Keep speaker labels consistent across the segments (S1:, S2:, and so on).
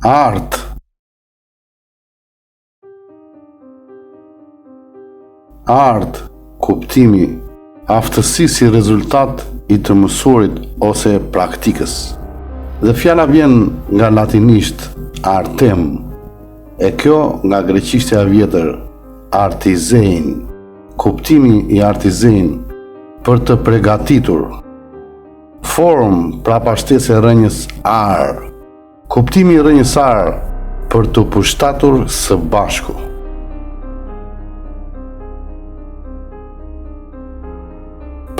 S1: Art. Art, kuptimi, aftësi si rezultat I të mësurit ose praktikës. Dhe fjala vjen nga latinisht artem, e kjo nga greqishtja e vjetër artizein. Kuptimi I artizein për të përgatitur. Form prapashtesë e rënjës ar. Kuptimi I rënjës ar për të përshtatur së bashku.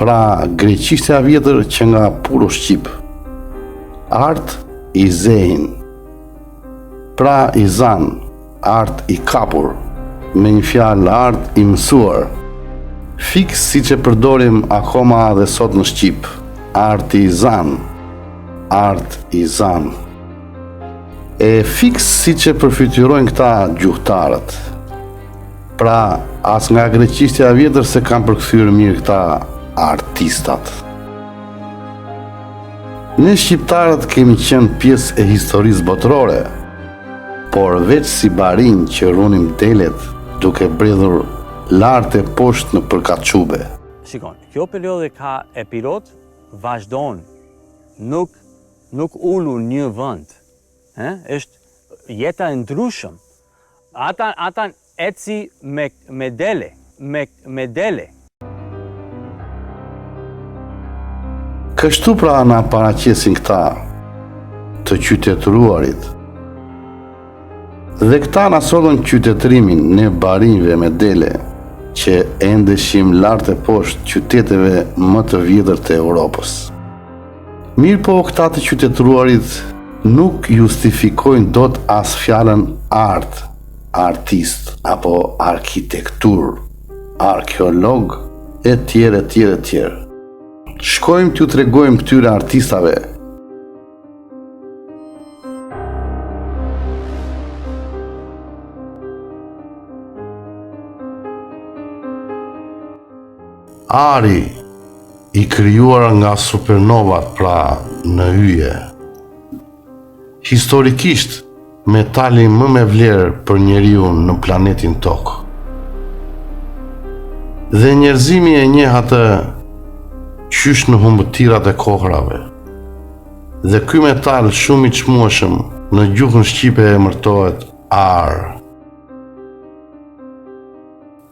S1: Pra greqishtja e vjetër që nga puro shqip. Art I zein. Pra I zan, art I kapur, me një fjalë art I mësuar. Fiks si që përdorim akoma dhe sot në shqip. Art I zan, art I zan. E fiks si që përfytyrojnë këta gjuhtarët. Pra as nga greqishtja e vjetër se kanë përkthyer mirë këta artistat. Ne shqiptarët kemi qenë pjesë e historisë botërore, por veç si barinj që runim delet duke bredhur lart e poshtë në përkatçube.
S2: Shikon, kjo periudhë ka epirot vazhdon, nuk ulu një vend. Është jeta e ndryshëm. Ata eci me dele.
S1: Kështu pra na paraqesin këta të qytetëruarit. Dhe këta na sollën qytetërimin ne barinjve me dele, që ende shim lart e poshtë qyteteve më të vjetër të Europës. Mirë po këta të qytetëruarit nuk justifikojnë dot as fjalën art, artist, apo arkitektur, arkeolog, e tjerë. Shkojmë t'ju tregojmë këtyre artistave. Ari I krijuar nga supernovat, pra në hyje. Historikisht, metali më me vlerë për njeriu në planetin Tokë. Dhe njerëzimi e njeh atë qysh në humbëtirat e kohrave. Dhe ky metal shumë I çmueshëm në gjuhën shqipe emërtohet ar.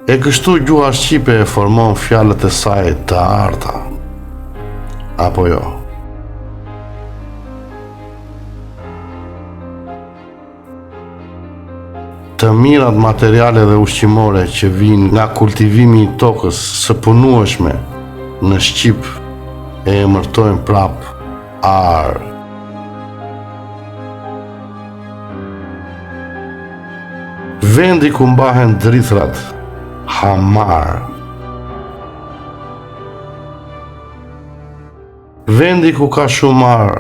S1: E kështu gjuha shqipe e formon fjalët e saj të arta. Apo jo? Të mirat materiale dhe ushqimore që vijnë nga kultivimi I tokës së punueshme në Shqip e emërtojnë prap ar. Vendi ku mbahen drithrat, hamar. Vendi ku ka shumë ar,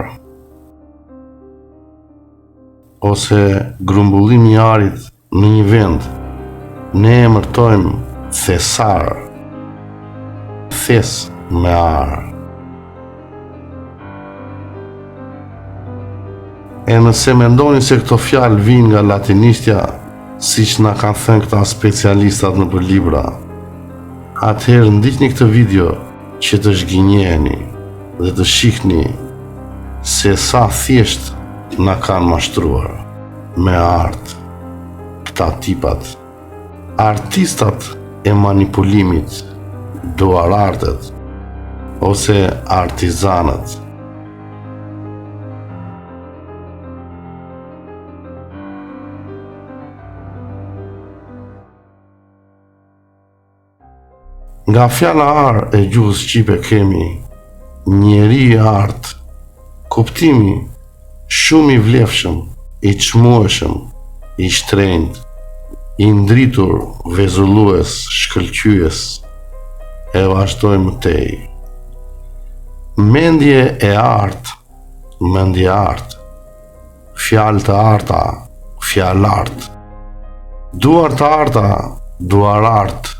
S1: ose grumbullimi I arit në një vend, ne emërtojmë thesar. Thes me ar. E nëse mendoni se këto fjalë vijnë nga latinishtja, siç na kanë thënë këta specialistat në për libra, atëherë ndiqni këtë video që të zhgënjeheni dhe të shihni se sa thjesht na kanë mashtruar me art këta tipat, artistat e manipulimit, duarartët ose artizanët. Nga fjala ar e gjuhës shqipe kemi njeri I art, kuptimi shumë I vlefshëm, I çmueshëm, I shtrenjtë, I ndritur, vezullues, shkëlqyes. E vazhdojmë mëtej. Mendje e art, mendje art. Fjalë të arta, fjalë art. Duar të arta, duar art.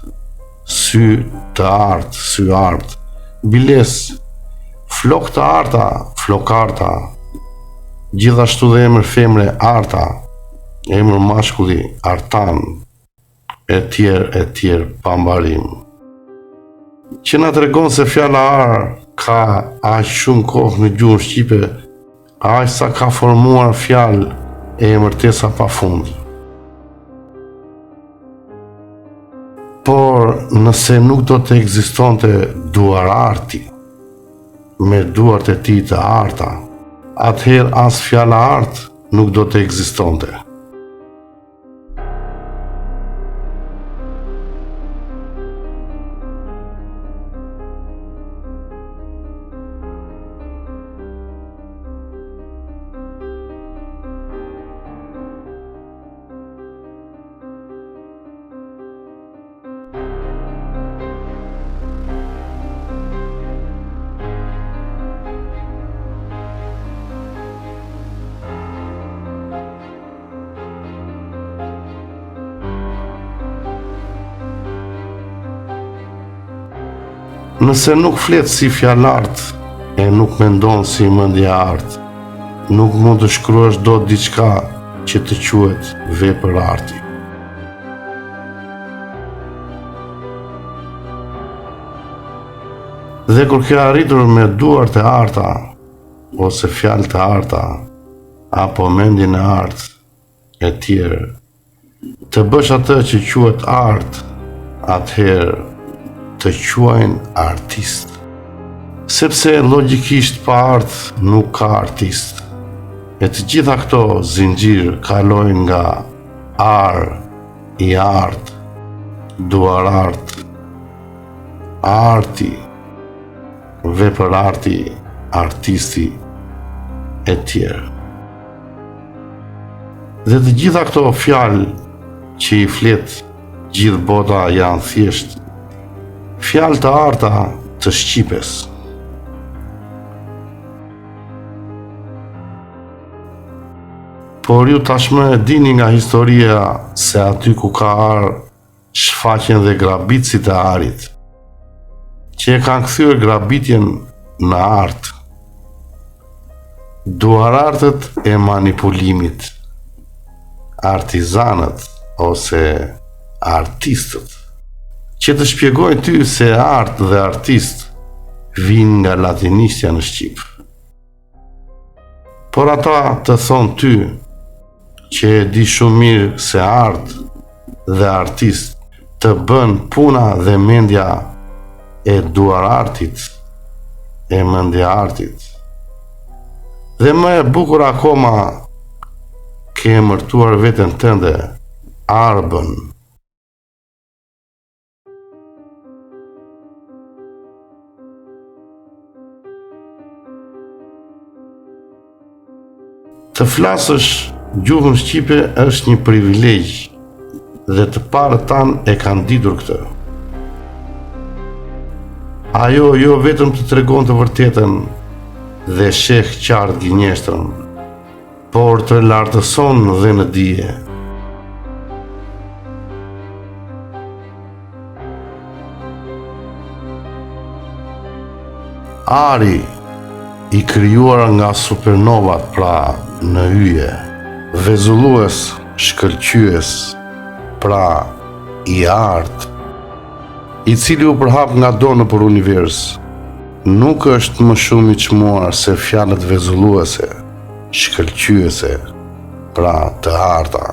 S1: Sy të art, sy art. Biles, flok të arta, flok arta. Gjithashtu dhe emër femre Arta, emër mashkulli Artan, e tjerë pa mbarim. Që na tregon se fjala ar ka aq shumë kohë në gjuhën shqipe, aq sa ka formuar fjalë e emërtesa pafund. Por nëse nuk do të ekzistonte duararti me duart e tij të arta, atëherë as fjala art nuk do të ekzistonte. Nëse nuk flet si fjalart e nuk mendon si mendja art, nuk mund të shkruash dot diçka që të quhet vepër arti. Dhe kur ke arritur me duart e arta, ose fjalë të arta, apo mendjen e art, e tjerë, të bësh atë që quhet art, atëherë të quajnë artist. Sepse logjikisht pa art nuk ka artist. E të gjitha këto zinxhir kalojnë nga ar, i art, duar art, arti, vepër arti, artisti, e tjerë. Dhe të gjitha këto fjalë që i flet gjithë bota janë thjesht fjalë të arta të Shqipes. Por ju tashmë e dini nga historia se aty ku ka ar, shfaqen dhe grabitësit e arit, që e kanë kthyer grabitjen në art. Duarartët e manipulimit, artizanët ose artistët, që të shpjegojnë ty se art dhe artist vinë nga latinishtja në Shqip. Por ata të thonë ty që e di shumë mirë se art dhe artist të bën puna dhe mendja e duarartit, e mendja artit. Dhe më e bukur akoma, ke emërtuar veten tënde Arbën. Të flasësh gjuhën shqipe është një privilegj dhe të parët tanë e kanë ditur këtë. Ajo jo vetëm të tregon të vërtetën dhe sheh qartë gënjeshtrën, por të lartëson dhe në dije. Ari, i krijuar nga supernovat, pra në hyje, vezullues, shkëlqyes, pra i art, i cili u përhap nga do nëpër univers, nuk është më shumë i çmuar se fjalët vezulluese, shkëlqyese, pra të arta,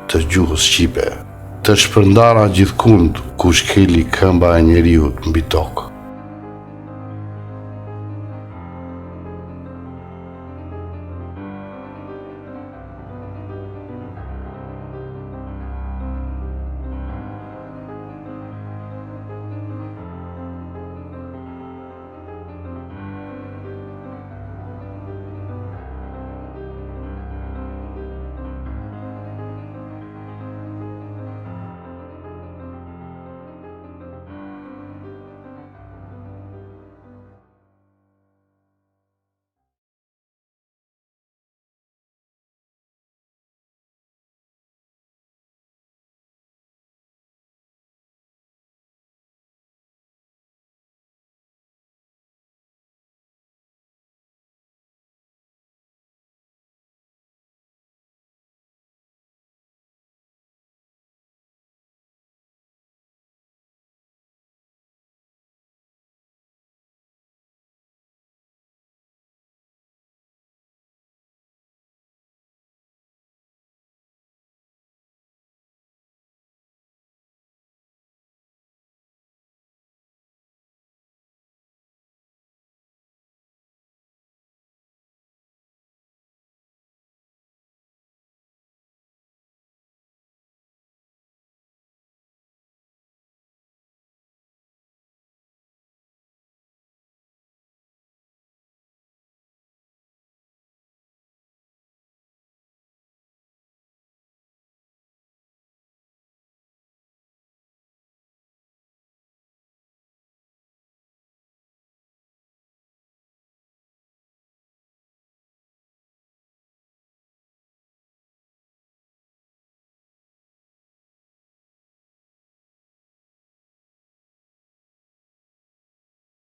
S1: të gjuhës shqipe, të shpërndara gjithkund ku shkeli këmba e njeriut mbi tokë.